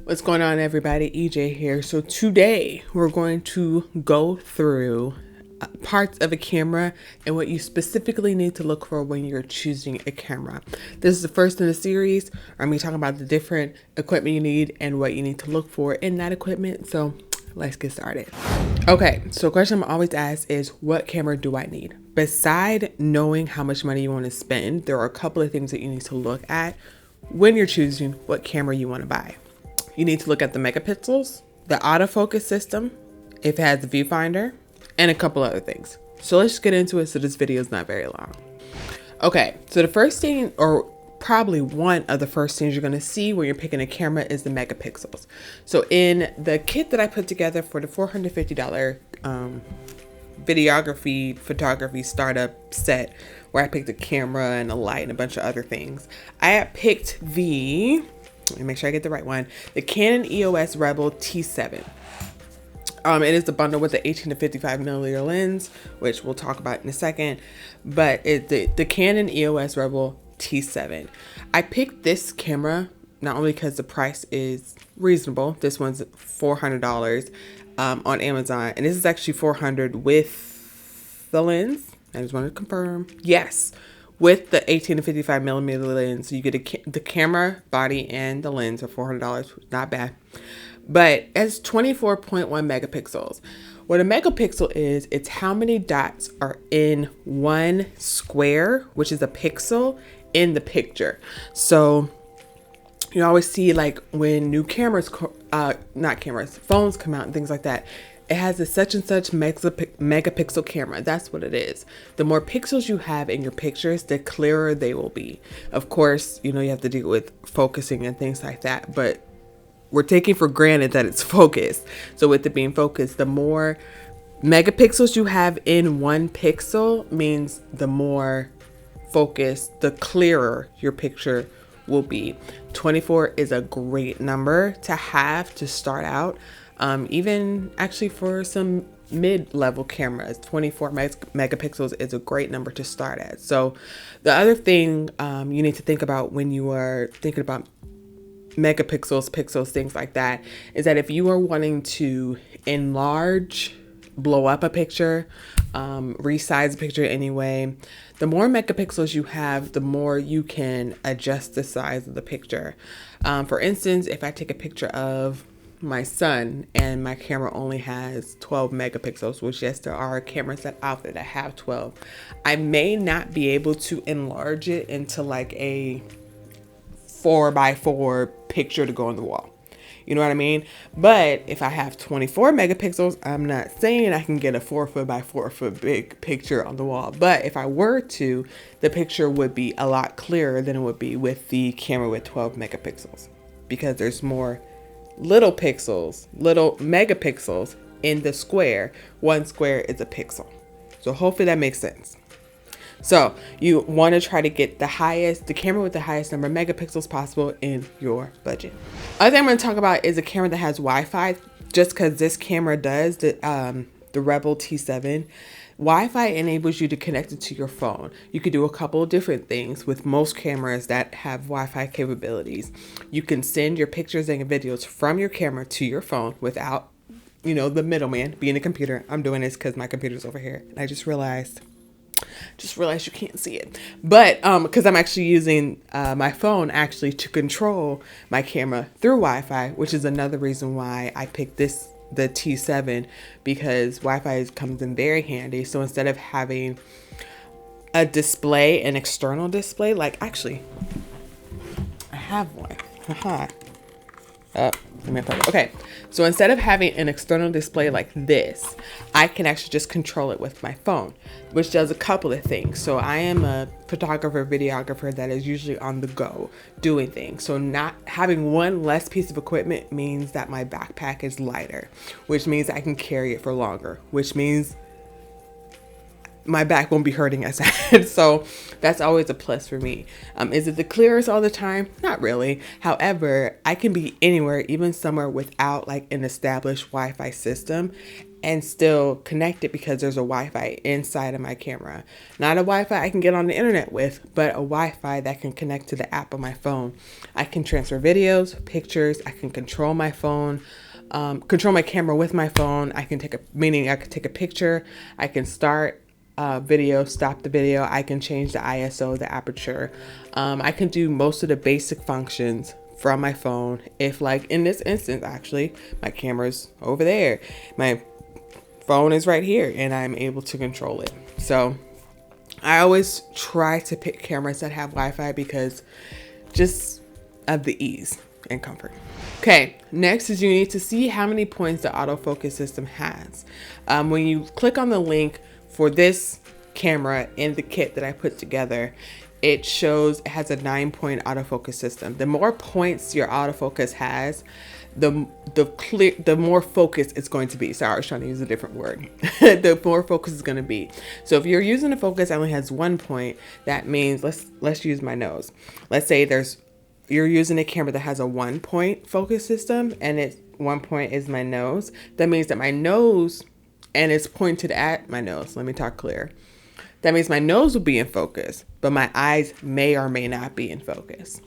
What's going on, everybody? EJ here. So today we're going to go through parts of a camera and what you specifically need to look for when you're choosing a camera. This is the first in the series. I'm going to talk about the different equipment you need and what you need to look for in that equipment. So let's get started. Okay, so a question I'm always asked is, what camera do I need? Beside knowing how much money you want to spend, there are a couple of things that you need to look at when you're choosing what camera you want to buy. You need to look at the megapixels, the autofocus system, if it has the viewfinder, and a couple other things. So let's just get into it so this video is not very long. Okay, so the first thing, or probably one of the first things you're gonna see when you're picking a camera, is the megapixels. So in the kit that I put together for the $450 videography, photography startup set, where I picked a camera and a light and a bunch of other things, I had picked let me make sure I get the right one, the Canon EOS Rebel T7. It is the bundle with the 18 to 55 millimeter lens, which we'll talk about in a second, but the Canon EOS Rebel T7. I picked this camera not only because the price is reasonable. This one's $400 on Amazon, and this is actually $400 with the lens. I just want to confirm. Yes. With the 18 to 55 millimeter lens, you get the camera, body, and the lens for $400. Not bad. But it's 24.1 megapixels. What a megapixel is, it's how many dots are in one square, which is a pixel, in the picture. So you always see, like, when new cameras, phones come out and things like that, it has a such and such megapixel camera. That's what it is. The more pixels you have in your pictures, the clearer they will be. Of course, you have to deal with focusing and things like that, but we're taking for granted that it's focused. So with it being focused, the more megapixels you have in one pixel means the more focused, the clearer your picture will be. 24 is a great number to have to start out. Even actually for some mid-level cameras, 24 megapixels is a great number to start at. So the other thing you need to think about when you are thinking about megapixels, pixels, things like that, is that if you are wanting to enlarge, blow up a picture, resize a picture anyway, the more megapixels you have, the more you can adjust the size of the picture. For instance, if I take a picture of my son and my camera only has 12 megapixels, which, yes, there are cameras out there that have 12, I may not be able to enlarge it into like a 4x4 picture to go on the wall. You know what I mean? But if I have 24 megapixels, I'm not saying I can get a 4-foot-by-4-foot big picture on the wall. But if I were to, the picture would be a lot clearer than it would be with the camera with 12 megapixels, because there's more little megapixels in the square. One square is a pixel. So hopefully that makes sense. So you want to try to get the camera with the highest number of megapixels possible in your budget. Other thing I'm going to talk about is a camera that has Wi-Fi, just because this camera does, the Rebel T7. Wi-Fi enables you to connect it to your phone. You can do a couple of different things with most cameras that have Wi-Fi capabilities. You can send your pictures and videos from your camera to your phone without, the middleman being a computer. I'm doing this because my computer's over here, and I just realized you can't see it. But because I'm actually using my phone actually to control my camera through Wi-Fi, which is another reason why I picked the T7, because Wi-Fi comes in very handy. So instead of having a display, an external display, like, actually I have one. Okay, so instead of having an external display like this, I can actually just control it with my phone, which does a couple of things. So I am a photographer, videographer that is usually on the go doing things. So not having one less piece of equipment means that my backpack is lighter, which means I can carry it for longer, which means my back won't be hurting as bad. So that's always a plus for me. Is it the clearest all the time? Not really. However, I can be anywhere, even somewhere without like an established Wi-Fi system, and still connect it because there's a Wi-Fi inside of my camera. Not a Wi-Fi I can get on the internet with, but a Wi-Fi that can connect to the app on my phone. I can transfer videos, pictures. I can control my phone, control my camera with my phone. I can take a picture. I can start video, stop the video. I can change the ISO, the aperture. I can do most of the basic functions from my phone. If, like in this instance, actually, my camera's over there, my phone is right here, and I'm able to control it. So I always try to pick cameras that have Wi-Fi because just of the ease and comfort. Okay, next is you need to see how many points the autofocus system has. When you click on the link for this camera in the kit that I put together, it shows it has a 9-point autofocus system. The more points your autofocus has, the more focus it's going to be. Sorry, I was trying to use a different word. The more focus is going to be. So if you're using a focus that only has 1 point, that means let's use my nose. Let's say you're using a camera that has a 1-point focus system, and it's 1 point is my nose. That means that my nose, and it's pointed at my nose. Let me talk clear. That means my nose will be in focus, but my eyes may or may not be in focus.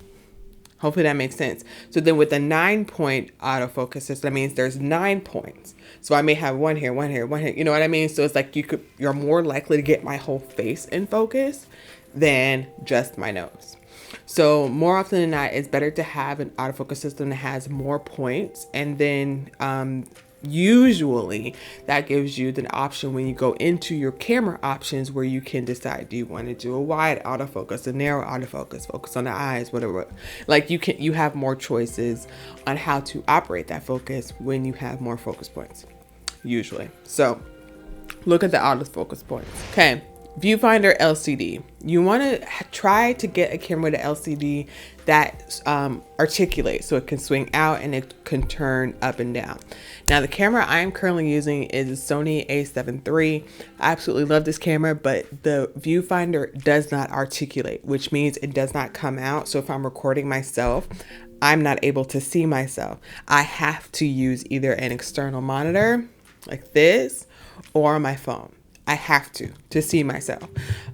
Hopefully that makes sense. So then with the 9-point autofocus system, that means there's 9 points. So I may have one here, one here, one here. You know what I mean? So it's like you're more likely to get my whole face in focus than just my nose. So more often than not, it's better to have an autofocus system that has more points. And then usually that gives you the option when you go into your camera options where you can decide, do you want to do a wide autofocus, a narrow autofocus, focus on the eyes, whatever. Like you have more choices on how to operate that focus when you have more focus points, usually. So look at the autofocus points. Okay. Viewfinder LCD. You want to try to get a camera with an LCD that articulates, so it can swing out and it can turn up and down. Now the camera I'm currently using is a Sony A7 III. I absolutely love this camera, but the viewfinder does not articulate, which means it does not come out. So if I'm recording myself, I'm not able to see myself. I have to use either an external monitor like this or my phone. I have to see myself.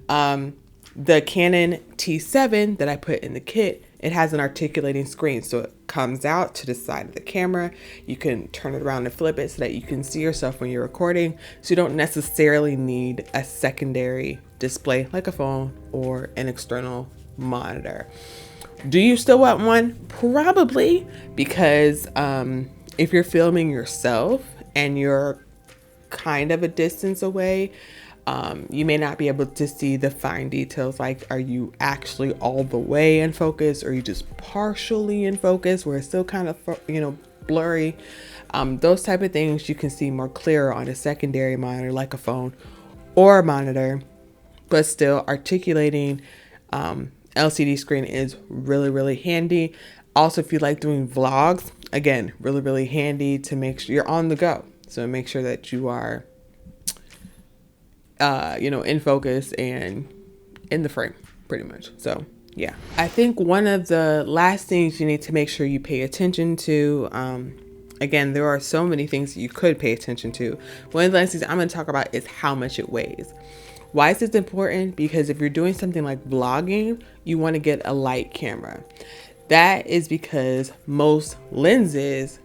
The Canon T7 that I put in the kit, it has an articulating screen. So it comes out to the side of the camera. You can turn it around and flip it so that you can see yourself when you're recording. So you don't necessarily need a secondary display like a phone or an external monitor. Do you still want one? Probably, because if you're filming yourself and you're kind of a distance away, you may not be able to see the fine details, like are you actually all the way in focus, or are you just partially in focus where it's still kind of blurry. Those type of things you can see more clearer on a secondary monitor like a phone or a monitor, but still articulating LCD screen is really, really handy. Also, if you like doing vlogs, again, really, really handy to make sure you're on the go. So make sure that you are, in focus and in the frame, pretty much. So yeah, I think one of the last things you need to make sure you pay attention to, again, there are so many things that you could pay attention to. One of the last things I'm going to talk about is how much it weighs. Why is this important? Because if you're doing something like vlogging, you want to get a light camera. That is because most lenses,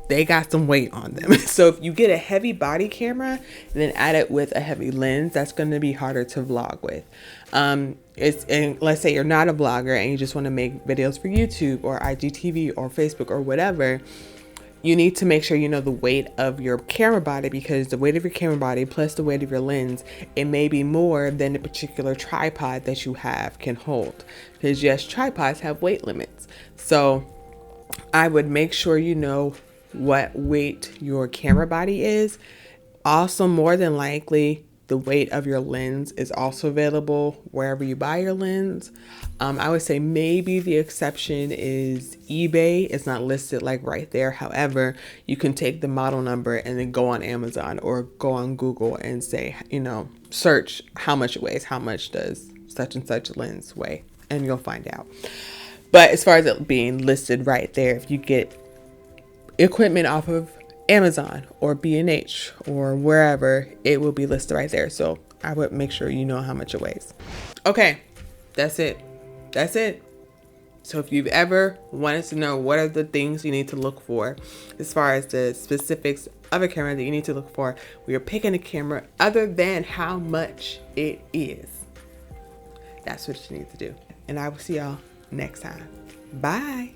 they got some weight on them. So if you get a heavy body camera and then add it with a heavy lens, that's going to be harder to vlog with. And let's say you're not a vlogger and you just want to make videos for YouTube or IGTV or Facebook or whatever, you need to make sure you know the weight of your camera body, because the weight of your camera body plus the weight of your lens, it may be more than the particular tripod that you have can hold. Because yes, tripods have weight limits. So I would make sure you know what weight your camera body is. Also, more than likely, the weight of your lens is also available wherever you buy your lens. I would say maybe the exception is eBay. It's not listed like right there. However, you can take the model number and then go on Amazon or go on Google and say, search how much it weighs, how much does such and such lens weigh, and you'll find out. But as far as it being listed right there, if you get equipment off of Amazon or B&H or wherever, it will be listed right there. So I would make sure you know how much it weighs. Okay, that's it. That's it. So if you've ever wanted to know what are the things you need to look for as far as the specifics of a camera that you need to look for when you're picking a camera other than how much it is, that's what you need to do. And I will see y'all next time. Bye.